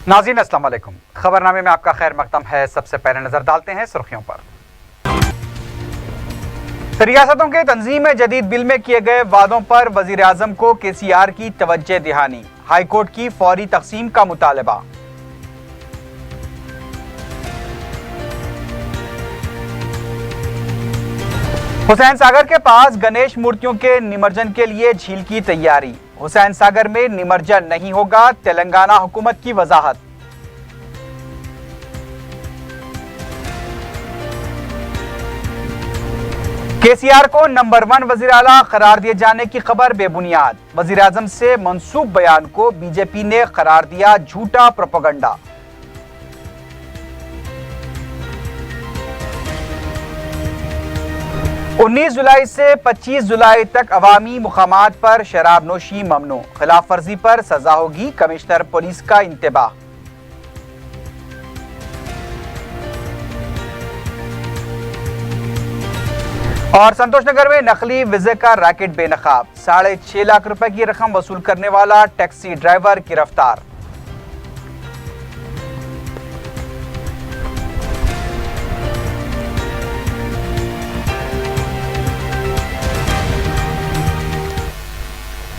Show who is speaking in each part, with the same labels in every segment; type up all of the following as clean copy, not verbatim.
Speaker 1: नाज़रीन अस्सलाम वालेकुम। खबरनामे में आपका खैर मकदम है। सबसे पहले नजर डालते हैं सुर्खियों पर। रियासतों के तंजीम जदीद बिल में किए गए वादों पर वजीर आजम को KCR की तवज्जो दहानी, हाई कोर्ट की फौरी तकसीम का मुतालबा। हुसैन सागर के पास गणेश मूर्तियों के निमज्जन के लिए झील की तैयारी। हुसैन सागर में निमज्जन नहीं होगा, तेलंगाना हुकूमत की वजाहत। KCR को नंबर 1 वजीर आला करार दिए जाने की खबर बेबुनियाद। वजीर आजम से मंसूब बयान को बीजेपी ने करार दिया झूठा प्रोपेगेंडा। उन्नीस जुलाई से 25 जुलाई तक अवामी मुकामात पर शराब नोशी ममनू, खिलाफ वर्जी पर सजा होगी, कमिश्नर पुलिस का इंतबाह। और संतोषनगर में नकली वीजे का रैकेट बेनकाब, 6.5 लाख रुपए की रकम वसूल करने वाला टैक्सी ड्राइवर गिरफ्तार।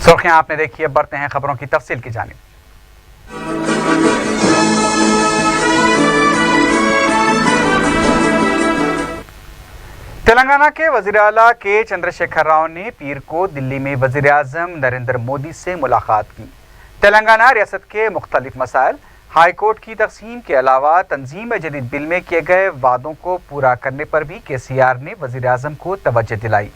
Speaker 1: सुर्खियां आपने देखी है, बढ़ते हैं खबरों की तफसील की जानिब। तेलंगाना के वजीर आला के चंद्रशेखर राव ने पीर को दिल्ली में वजीर आजम नरेंद्र मोदी से मुलाकात की। तेलंगाना रियासत के मुख्तलिफ मसाइल, हाई कोर्ट की तकसीम के अलावा तंजीम जदीद बिल में किए गए वादों को पूरा करने पर भी KCR ने वजीर आजम को तवज्जो दिलाई।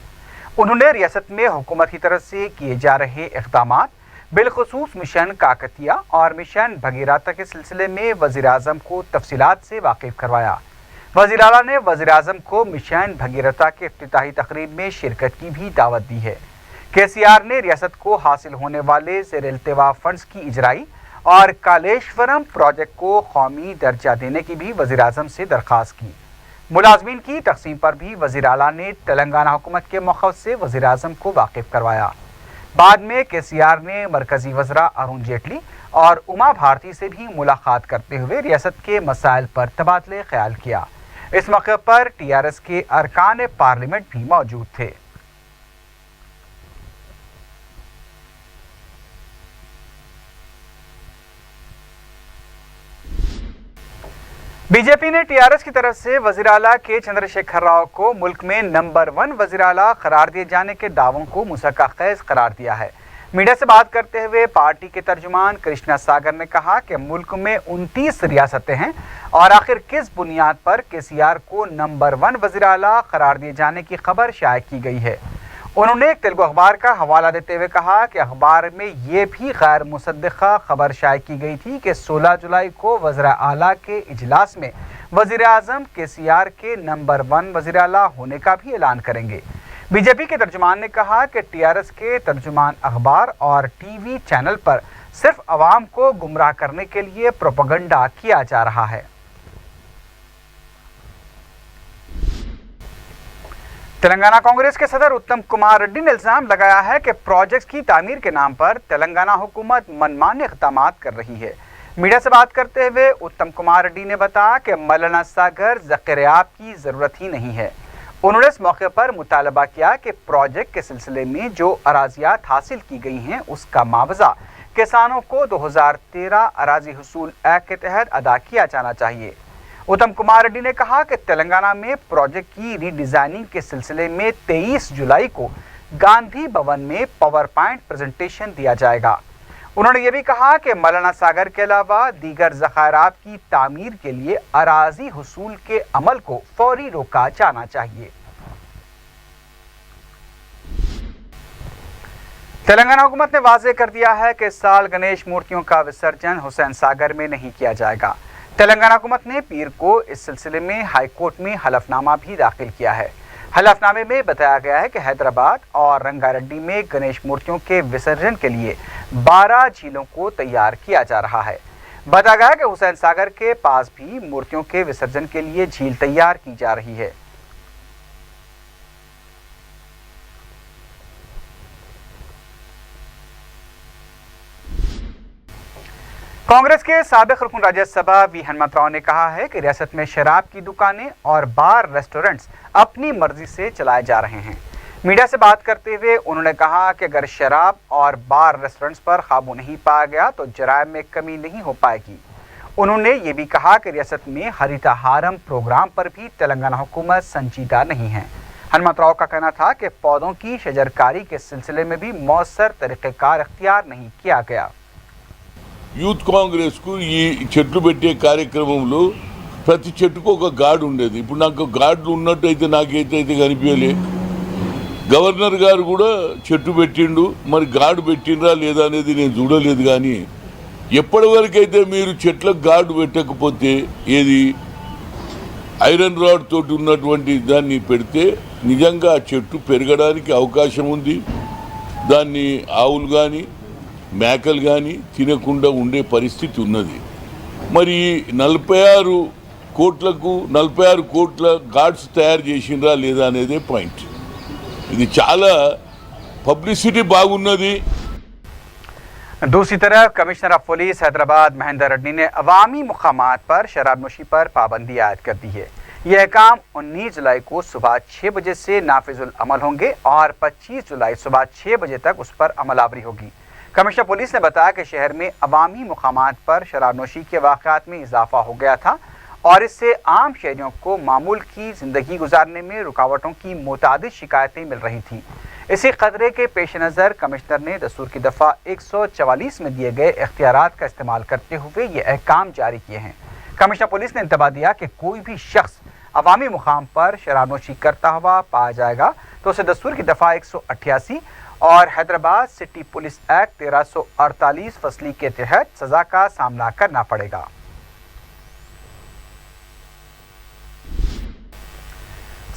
Speaker 1: उन्होंने रियासत में हुकूमत की तरफ से किए जा रहे इक़दामात, बिलखुसूस मिशन काकतिया और मिशन भगीरथ के सिलसिले में वज़ीर आज़म को तफसीलात से वाकिफ करवाया। वज़ीर आला ने वज़ीर आज़म को मिशन भगीरथ के इफ्तिताही तकरीब में शिरकत की भी दावत दी है। KCR ने रियासत को हासिल होने वाले ज़ेर-ए-इल्तिवा फंड्स की इजराई और कालेश्वरम प्रोजेक्ट को कौमी दर्जा देने की भी वज़ीर आज़म से दरख्वास्त की। मुलाजमीन की तकसीम पर भी वज़ीर आला ने तेलंगाना हुकूमत के मौक़िफ़ से वज़ीर आज़म को वाकिफ करवाया। बाद में KCR ने मरकजी वज़रा अरुण जेटली और उमा भारती से भी मुलाकात करते हुए रियासत के मसाइल पर तबादले ख्याल किया। इस मौके पर TRS के अरकान पार्लियामेंट भी मौजूद थे। बीजेपी ने TRS की तरफ से वज़ीर आला के चंद्रशेखर राव को मुल्क में नंबर 1 वज़ीर आला करार दिए जाने के दावों को मुसक्काख़ेज़ करार दिया है। मीडिया से बात करते हुए पार्टी के तर्जुमान कृष्णा सागर ने कहा कि मुल्क में 29 रियासतें हैं और आखिर किस बुनियाद पर KCR को नंबर 1 वज़ीर आला करार दिए जाने की खबर शाया की गई है। उन्होंने एक तेलुगु अखबार का हवाला देते हुए कहा कि अखबार में ये भी गैर मुसद्दिक़ा खबर शाया की गई थी कि 16 जुलाई को वज़ीर आला के इजलास में वज़ीर आज़म KCR के नंबर 1 वज़ीर आला होने का भी ऐलान करेंगे। बीजेपी के तर्जुमान ने कहा कि TRS के तर्जुमान अखबार और TV चैनल पर सिर्फ अवाम को गुमराह करने के लिए प्रोपेगेंडा किया जा रहा है। तेलंगाना कांग्रेस के सदर उत्तम कुमार रेड्डी ने इल्जाम लगाया है कि प्रोजेक्ट्स की तामीर के नाम पर तेलंगाना हुकूमत मनमाने इक़दाम कर रही है। मीडिया से बात करते हुए उत्तम कुमार रेड्डी ने बताया कि मौलाना सागर ज़ख़ीर-ए-आब की ज़रूरत ही नहीं है। उन्होंने इस मौके पर मुतालबा किया कि प्रोजेक्ट के सिलसिले में जो अराज़ियात हासिल की गई हैं उसका मुआवजा किसानों को 2013 अराज़ी हुसूल एक्ट के तहत अदा किया जाना चाहिए। उत्तम कुमार रेड्डी ने कहा कि तेलंगाना में प्रोजेक्ट की रीडिज़ाइनिंग के सिलसिले में 23 जुलाई को गांधी भवन में पावर पॉइंट प्रेजेंटेशन दिया जाएगा। उन्होंने ये भी कहा कि मौलाना सागर के अलावा दीगर ज़ख़ायरात की तामीर के लिए अराज़ी हुसूल के अमल को फौरी रोका जाना चाहिए। तेलंगाना हुकूमत ने वाज़ेह कर दिया है कि इस साल गणेश मूर्तियों का विसर्जन हुसैन सागर में नहीं किया जाएगा। तेलंगाना हुकूमत ने पीर को इस सिलसिले में हाई कोर्ट में हलफनामा भी दाखिल किया है। हलफनामे में बताया गया है कि हैदराबाद और रंगारेड्डी में गणेश मूर्तियों के विसर्जन के लिए 12 झीलों को तैयार किया जा रहा है। बताया गया कि हुसैन सागर के पास भी मूर्तियों के विसर्जन के लिए झील तैयार की जा रही है। कांग्रेस के साबिक रुकन राज्यसभा वी हनुमंतराव ने कहा है कि रियासत में शराब की दुकानें और बार रेस्टोरेंट्स अपनी मर्जी से चलाए जा रहे हैं। मीडिया से बात करते हुए उन्होंने कहा कि अगर शराब और बार रेस्टोरेंट्स पर काबू नहीं पाया गया तो जराइम में कमी नहीं हो पाएगी। उन्होंने ये भी कहा कि रियासत में हरिताहारम प्रोग्राम पर भी तेलंगाना हुकूमत संजीदा नहीं है। हनुमंतराव का कहना था कि पौधों की शजरकारी के सिलसिले में भी मौसर तरीक़ेकार इख्तियार नहीं किया गया।
Speaker 2: యూత్ కాంగ్రెస్ కు ఈ చెట్లు పెట్టే కార్యక్రమంలో ప్రతి చెట్టుకు ఒక గార్డు ఉండేది. ఇప్పుడు నాకు గార్డు ఉన్నట్టు అయితే నాకైతే కనిపించలే. గవర్నర్ గారు కూడా చెట్టు పెట్టిండు, మరి గార్డు పెట్టిండ్రా లేదా అనేది నేను చూడలేదు. కానీ ఎప్పటి వరకైతే మీరు చెట్లకు గార్డు పెట్టకపోతే ఏది ఐరన్ రాడ్ తోటి ఉన్నటువంటి దాన్ని పెడితే నిజంగా ఆ చెట్టు పెరగడానికి అవకాశం ఉంది. దాన్ని ఆవులు కానీ మేకలు కానీ తినకుండా ఉండే పరిస్థితి ఉన్నది. మరి 46 కోట్ల గార్డ్స్ తయారు చేసిండ్రా లేదా అనేదే పాయింట్. ఇది చాలా పబ్లిసిటీ బాగున్నది.
Speaker 1: दूसरी तरफ commissioner of police Hyderabad Mahendra Reddy ने अवामी मुकामात पर शराब नोशी पर पाबंदी आयद कर दी है। यह काम 19 जुलाई को सुबह 6 बजे से नाफिजुल अमल होंगे और 25 जुलाई सुबह 6 बजे तक उस पर अमलावरी होगी। कमिश्नर पुलिस ने बताया कि शहर में अवामी मुकामात पर शराब नोशी के वाक़यात में इजाफा हो गया था और इससे आम शहरियों को मामूल की ज़िंदगी गुजारने में रुकावटों की मुतादिद शिकायतें मिल रही थीं। इसी खतरे के पेश नज़र कमिश्नर ने दस्तूर की दफ़ा 144 में दिए गए इख्तियारात का इस्तेमाल करते हुए ये अहकाम जारी किए हैं। कमिश्नर पुलिस ने इंतबाह दिया कि कोई भी शख्स अवामी मुकाम पर शराब नोशी करता हुआ पाया जाएगा तो उसे दस्तूर की दफ़ा 188 और हैदराबाद सिटी पुलिस एक्ट 1348 फसली के तहत सज़ा का सामना करना पड़ेगा।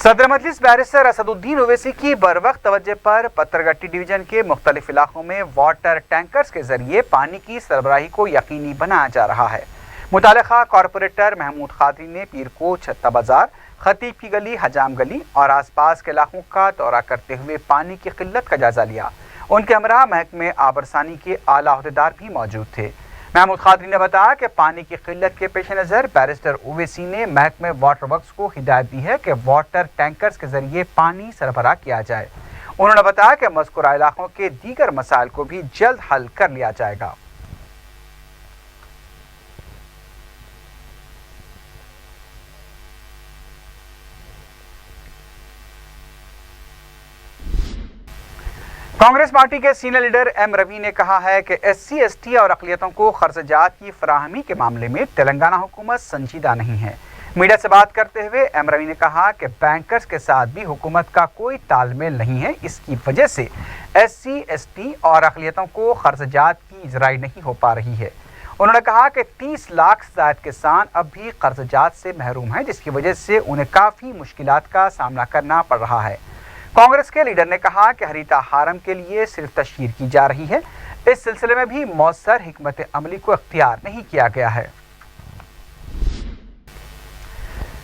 Speaker 1: सदर मजलिस बैरिस्टर असदुद्दीन ओवैसी की बरवक्त तवज्जो पर पत्थरगट्टी डिवीजन के मुख्तलिफ इलाकों में वाटर टैंकर्स के जरिए पानी की सरबराही को यकीनी बनाया जा रहा है। मुतालिका कॉरपोरेटर महमूद खादरी ने पीर को छत्ता बाजार, खतीब की गली, हजाम गली और आसपास के इलाकों का दौरा करते हुए पानी की किल्लत का जायजा लिया। उनके हमरा महकमे आबरसानी के आला अहदेदार भी मौजूद थे। महमूद खादरी ने बताया कि पानी की किल्लत के पेश नज़र बैरिस्टर ओवैसी ने महकमे वाटर वर्क्स को हिदायत दी है कि वाटर टैंकर्स के जरिए पानी सरबराह किया जाए। उन्होंने बताया कि मज़कूरा इलाकों के दीगर मसाइल को भी जल्द हल कर लिया जाएगा। कांग्रेस पार्टी के सीनियर लीडर एम रवि ने कहा है कि SC/ST और अक़लियतों को खर्चात की फराहमी के मामले में तेलंगाना हुकूमत संजीदा नहीं है। मीडिया से बात करते हुए एम रवि ने कहा कि बैंकर्स के साथ भी हुकूमत का कोई तालमेल नहीं है। इसकी वजह से SC/ST और अक़लियतों को खर्चात की इजराई नहीं हो पा रही है। उन्होंने कहा कि 30 लाख से ज़ायद किसान अब भी खर्चात से महरूम हैं, जिसकी वजह से उन्हें काफ़ी मुश्किलात का सामना करना पड़ रहा है। कांग्रेस के लीडर ने कहा कि हरिताहारम के लिए सिर्फ तशहीर की जा रही है, इस सिलसिले में भी मौसर हिकमत अमली को इख्तियार नहीं किया गया है।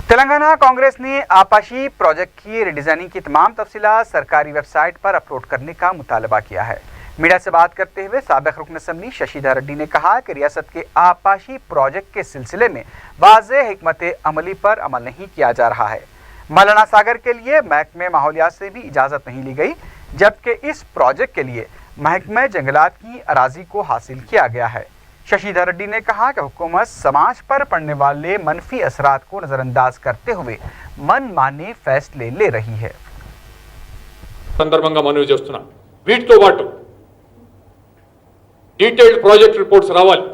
Speaker 1: तेलंगाना कांग्रेस ने आपाशी प्रोजेक्ट की रिडिज़ाइनिंग की तमाम तफसीलात सरकारी वेबसाइट पर अपलोड करने का मुतालबा किया है। मीडिया से बात करते हुए साबिक रुकन असम्बली शशिधर रेड्डी ने कहा कि रियासत के आपाशी प्रोजेक्ट के सिलसिले में वाज़ेह हिकमत अमली पर अमल नहीं किया जा रहा है। मौलाना सागर के लिए महकमे माहौलियात से भी इजाज़त नहीं ली गई, जबकि इस प्रोजेक्ट के लिए महकमे जंगलात की अराजी को हासिल किया गया है। शशिधर रेड्डी ने कहा कि हुकूमत समाज पर पड़ने वाले मनफी असरात को नज़रअंदाज करते हुए मनमाने फैसले ले रही है।
Speaker 3: సందర్భంగా మనవి చేస్తున్నా, వీటితో పాటు డీటెయిల్డ్ ప్రాజెక్ట్ రిపోర్ట్స్ రావాలి.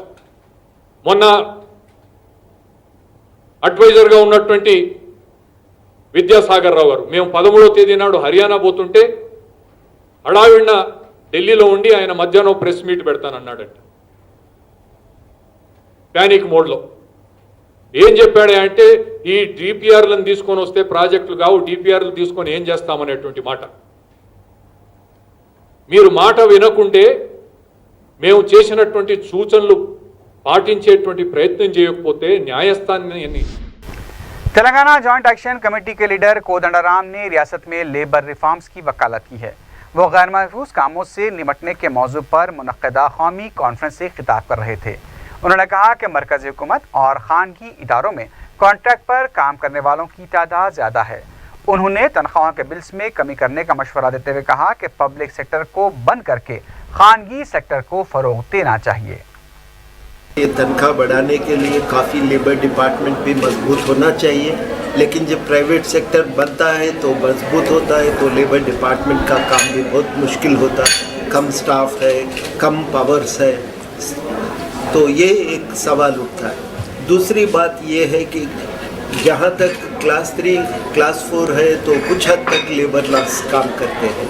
Speaker 3: మొన్న అడ్వైజర్గా ఉన్నటువంటి విద్యాసాగర్ రావు గారు మేము 13వ తేదీ నాడు హర్యానా పోతుంటే హడావిడిన ఢిల్లీలో ఉండి ఆయన మధ్యాహ్నం ప్రెస్ మీట్ పెడతానన్నాడంట. ప్యానిక్ మోడ్లో ఏం చెప్పాడు అంటే ఈ డిపిఆర్లను తీసుకొని వస్తే ప్రాజెక్టులు కావు, డిపిఆర్లు తీసుకొని ఏం చేస్తామనేటువంటి మాట. మీరు మాట వినకుంటే మేము చేసినటువంటి సూచనలు పాటించేటువంటి ప్రయత్నం చేయకపోతే న్యాయస్థానాన్ని
Speaker 1: तेलंगाना जॉइंट एक्शन कमेटी के लीडर कोदंडाराम ने रियासत में लेबर रिफॉर्म्स की वकालत की है। वो गैर महफूज कामों से निमटने के मौजू पर मुनक्किदा कौमी कॉन्फ्रेंस से खिताब कर रहे थे। उन्होंने कहा कि मरकजी हुकूमत और खानगी इदारों में कॉन्ट्रैक्ट पर काम करने वालों की तादाद ज़्यादा है। उन्होंने तनख्वाहों के बिल्स में कमी करने का मशवरा देते हुए कहा कि पब्लिक सेक्टर को बंद करके खानगी सेक्टर को फ़रोग़ देना चाहिए।
Speaker 4: ये तनख्वाह बढ़ाने के लिए काफ़ी लेबर डिपार्टमेंट भी मजबूत होना चाहिए, लेकिन जब प्राइवेट सेक्टर बनता है तो मजबूत होता है तो लेबर डिपार्टमेंट का काम भी बहुत मुश्किल होता है। कम स्टाफ है, कम पावर्स है, तो ये एक सवाल उठता है। दूसरी बात ये है कि जहाँ तक क्लास 3 क्लास 4 है तो कुछ हद तक लेबर लॉस काम करते हैं,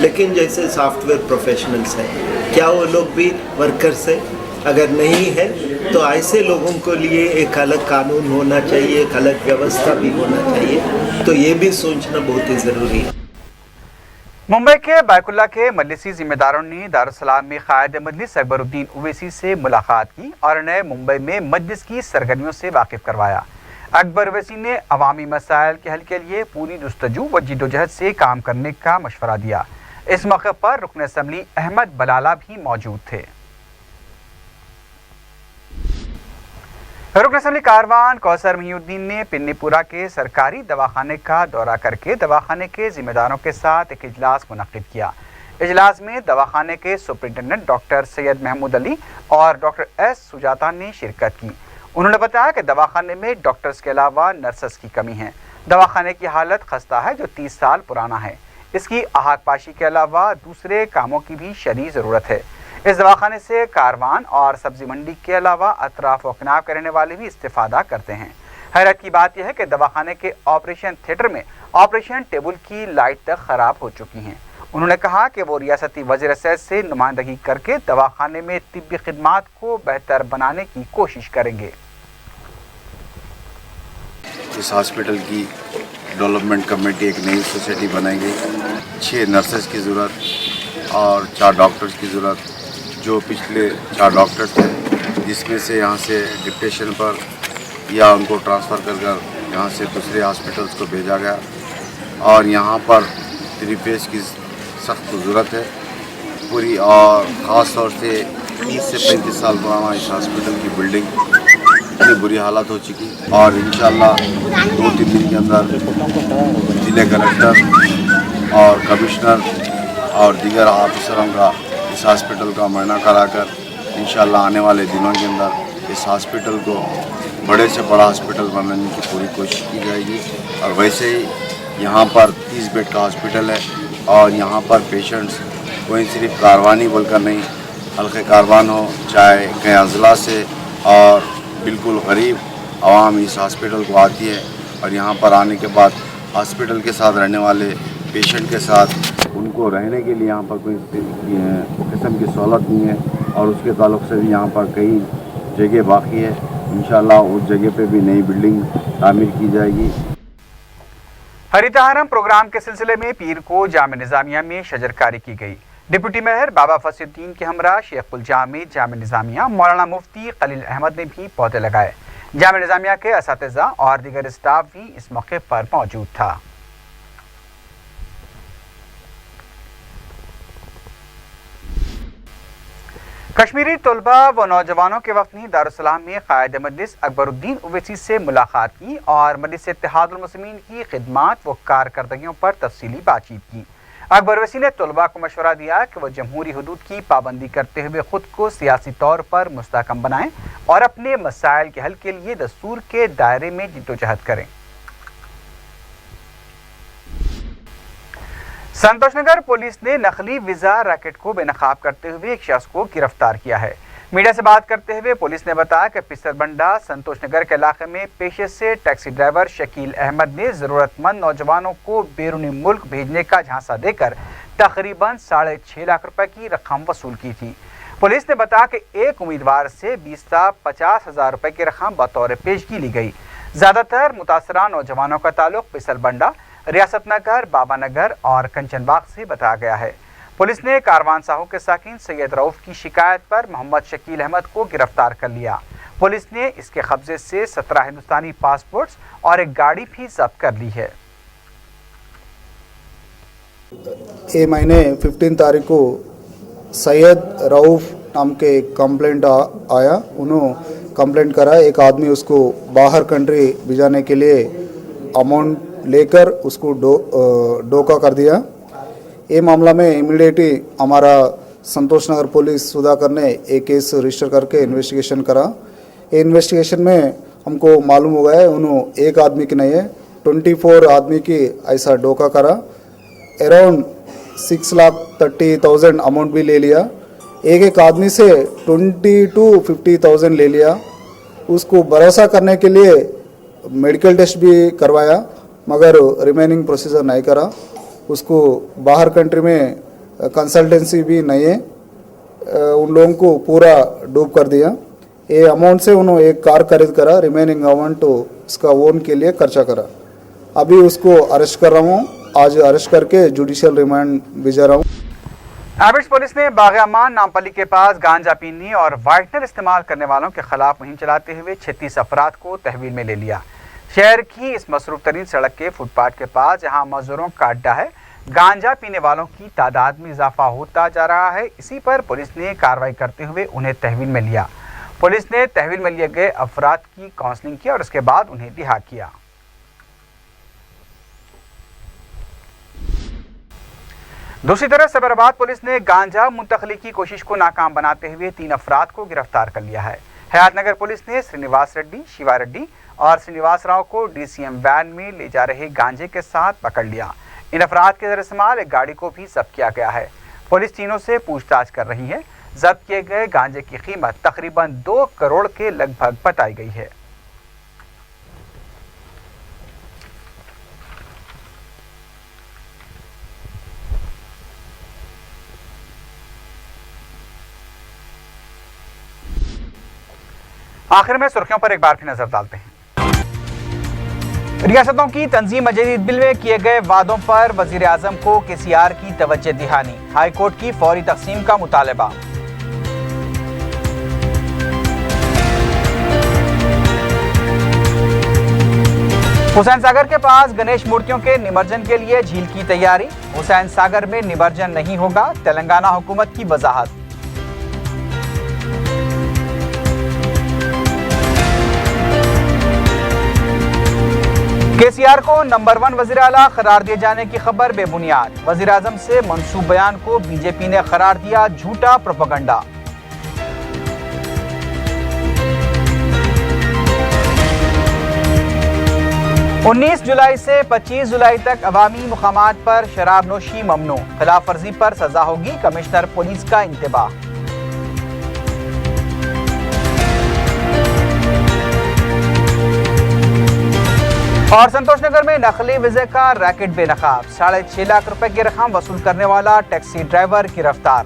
Speaker 4: लेकिन जैसे सॉफ्टवेयर प्रोफेशनल्स हैं, क्या वो लोग भी वर्कर्स हैं? अगर नहीं है तो ऐसे लोगों के लिए एक अलग कानून होना चाहिए, एक अलग व्यवस्था भी होना चाहिए, तो ये भी सोचना बहुत ही ज़रूरी है।
Speaker 1: मुंबई के बैकुल्ला के मजलिसी जिम्मेदारों ने दारुस्सलाम में कायद मजलिस अकबरुद्दीन ओवैसी से मुलाकात की और उन्हें मुंबई में मजलिस की सरगर्मियों से वाकिफ करवाया। अकबर ओवैसी ने अवामी मसाइल के हल के लिए पूरी जुस्तजू व जिद्दोजहद से काम करने का मशवरा दिया। इस मौके पर रुकन असम्बली अहमद बलाला भी मौजूद थे। रुकन असम्बली कारवान कौसर महिउद्दीन ने पिन्नीपुरा के सरकारी दवाखाने का दौरा करके दवाखाने के जिम्मेदारों के साथ एक इजलास मुनक्किद किया। इजलास में दवाखाने के सुपरिटेंडेंट डॉक्टर सैयद महमूद अली और डॉक्टर एस सुजाता ने शिरकत की। उन्होंने बताया कि दवाखाने में डॉक्टर्स के अलावा नर्सेस की कमी है। दवाखाने की हालत खस्ता है जो 30 साल पुराना है। इसकी आहक पाशी के अलावा दूसरे कामों की भी शदीद ज़रूरत है। इस दवाखाने से कारवान और सब्जी मंडी के अलावा अतराफ व किनाब के रहने वाले भी इस्तेफादा करते हैं। हैरत की बात यह है कि दवाखाने के ऑपरेशन थिएटर में ऑपरेशन टेबल की लाइट तक ख़राब हो चुकी हैं। उन्होंने कहा कि वो रियासती वज़ीर सेहत से नुमाइंदगी करके दवाखाने में तिब्बी खिदमात को बेहतर बनाने की कोशिश करेंगे।
Speaker 5: इस हॉस्पिटल की डेवलपमेंट कमेटी एक नई सोसाइटी बनाई गई। 6 नर्सेस की ज़रूरत और 4 डॉक्टर्स की ज़रूरत। जो पिछले 4 डॉक्टर्स थे, जिसमें से यहाँ से डिप्टेशन पर या उनको ट्रांसफ़र कर यहाँ से दूसरे हॉस्पिटल्स को भेजा गया और यहाँ पर 3 फेस की सख्त ज़रूरत है पूरी। और ख़ास तौर से 30 से 35 साल पुराना इस हॉस्पिटल की बिल्डिंग इतनी बुरी हालत हो चुकी और इंशाल्लाह 2-3 दिन के अंदर ज़िले कलेक्टर और कमिश्नर और दीगर ऑफिसरों का इस हॉस्पिटल का मुआयना कराकर इंशाल्लाह आने वाले दिनों के अंदर इस हॉस्पिटल को बड़े से बड़ा हॉस्पिटल बनाने की पूरी कोशिश की जाएगी। और वैसे ही यहाँ पर 30 बेड का हॉस्पिटल है और यहाँ पर पेशेंट्स कोई सिर्फ कारवानी बोलकर नहीं, हल्के कारवान हो चाहे कई अजला से और बिल्कुल गरीब आवाम इस हॉस्पिटल को आती है और यहाँ पर आने के बाद हॉस्पिटल के साथ रहने वाले पेशेंट के साथ उनको रहने के लिए यहाँ पर कोई किस्म की सहूलत नहीं है और उसके ताल्लुक से भी यहाँ पर कई जगह बाकी है। इंशाल्लाह उस जगह पे भी नई बिल्डिंग तामीर की जाएगी।
Speaker 1: हरितहारम प्रोग्राम के सिलसिले में पीर को जामे निज़ामिया में शजरकारी की गई। डिप्टी मेयर बाबा फसीउद्दीन के हमरा शेखुल जामे जामे निज़ामिया मौलाना मुफ्ती खलील अहमद ने भी पौधे लगाए। जामे निज़ामिया के असातिज़ा और दीगर स्टाफ भी इस मौके पर मौजूद था। कश्मीरी तलबा व नौजवानों के वफ़द ने दारुस्सलाम में कायद मजलिस अकबरुद्दीन ओवैसी से मुलाकात की और मजलिस इत्तेहादुल मुस्लिमीन की खिदमात व कारकर्दगियों पर तफसीली बातचीत की। अकबर ओवैसी ने तलबा को मशवरा दिया कि वह जमहूरी हुदूद की पाबंदी करते हुए खुद को सियासी तौर पर मुस्तहकम बनाएं और अपने मसाइल के हल के लिए दस्तूर के दायरे में जिद्दोजहद करें। संतोषनगर पुलिस ने नकली वीज़ा रैकेट को बेनकाब करते हुए एक शख्स को गिरफ्तार किया है। मीडिया से बात करते हुए पुलिस ने बताया कि पिसरबंडा संतोषनगर के इलाके में पेशे से टैक्सी ड्राइवर शकील अहमद ने ज़रूरतमंद नौजवानों को बैरूनी मुल्क भेजने का झांसा देकर तकरीबन 6.5 लाख रुपए की रकम वसूल की थी। पुलिस ने बताया कि एक उम्मीदवार से 20,50,000 रुपए की रकम बतौर पेशगी ली गई। ज़्यादातर मुतासरा नौजवानों का ताल्लुक पिसरबंडा, रियासत नगर, बाबा नगर और कंचनबाग से बताया गया है। पुलिस ने कारवान साहू के साकिन सैयद रऊफ की शिकायत पर मोहम्मद शकील अहमद को गिरफ्तार कर लिया। पुलिस ने इसके कब्जे से 17 हिंदुस्तानी पासपोर्ट्स और एक गाड़ी भी जब्त कर ली है।
Speaker 6: ये महीने 15 तारीख को सैयद रऊफ नाम के एक कंप्लेंट आया। उन्होंने कंप्लेंट करा एक आदमी उसको बाहर कंट्री भिजाने के लिए अमाउंट लेकर उसको डोका कर दिया। ये मामला में इमीडिएटली हमारा संतोष नगर पुलिस सुधाकर ने एक केस रजिस्टर करके इन्वेस्टिगेशन करा। ये इन्वेस्टिगेशन में हमको मालूम हो गया है उन्होंने एक आदमी की नहीं है 24 आदमी की ऐसा डोका करा। अराउंड 6,30,000 अमाउंट भी ले लिया। एक आदमी से 20 to 50,000 ले लिया। उसको भरोसा करने के लिए मेडिकल टेस्ट भी करवाया मगर रिमेनिंग प्रोसीजर नहीं करा। उसको बाहर कंट्री में कंसल्टेंसी भी नहीं है। उन लोगों को पूरा डूब कर दिया। ये अमाउंट से उन्होंने एक कार खरीद करा। रिमेनिंग अमाउंट तो उसका ओन के लिए खर्चा करा। अभी उसको अरेस्ट कर रहा हूँ। आज अरेस्ट करके जुडिशियल रिमांड भेजा रहा हूँ।
Speaker 1: एबिट्स पुलिस ने बाग-ए-अमान नामपल्ली के पास गांजा पीने और व्हाइटनर इस्तेमाल करने वालों के खिलाफ मुहिम चलाते हुए 36 अफराद को तहवील में ले लिया। शहर की इस मसरूफ तरीन सड़क के फुटपाथ के पास जहां मजदूरों का अड्डा है, गांजा पीने वालों की तादाद में इजाफा होता जा रहा है। इसी पर पुलिस ने कार्रवाई करते हुए उन्हें तहवील में लिया। पुलिस ने तहवील में लिए गए अफराद की काउंसलिंग की और उसके बाद उन्हें रिहा किया। दूसरी तरफ सैबराबाद पुलिस ने गांजा मुंतकली की कोशिश को नाकाम बनाते हुए 3 अफराद को गिरफ्तार कर लिया है। हयातनगर पुलिस ने श्रीनिवास रेड्डी, शिवा रेड्डी और श्रीनिवास राव को डीसीएम वैन में ले जा रहे गांजे के साथ पकड़ लिया। इन अफराद के ज़रिए इस्तेमाल एक गाड़ी को भी जब्त किया गया है। पुलिस तीनों से पूछताछ कर रही है। जब्त किए गए गांजे की कीमत तकरीबन 2 करोड़ के लगभग बताई गई है। आखिर में सुर्खियों पर एक बार फिर नजर डालते हैं। रियासतों की तंजीम जदीद बिल में किए गए वादों पर वजीर आजम को केसीआर की तवज्जो दिहानी। हाई कोर्ट की फौरी तकसीम का मुतालबा। हुसैन सागर के पास गणेश मूर्तियों के निमज्जन के लिए झील की तैयारी। हुसैन सागर में निमज्जन नहीं होगा, तेलंगाना हुकूमत की वजाहत। केसीआर को नंबर 1 वज़ीर आला करार दिए जाने की खबर बेबुनियाद। वज़ीर आज़म से मंसूब बयान को बीजेपी ने करार दिया झूठा प्रोपेगेंडा। उन्नीस जुलाई से 25 जुलाई तक अवामी मुकामात पर शराब नोशी ममनू। खिलाफ वर्जी पर सजा होगी, कमिश्नर पुलिस का इंतबाह। और संतोष नगर में नकली वीजे का रैकेट बेनकाब। 6.5 लाख रुपए की रकम वसूल करने वाला टैक्सी ड्राइवर गिरफ्तार।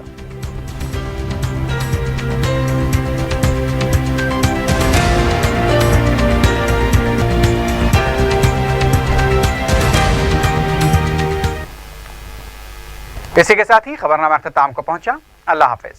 Speaker 1: इसी के साथ ही खबरनामा अख्ताम को पहुंचा। अल्लाह हाफिज।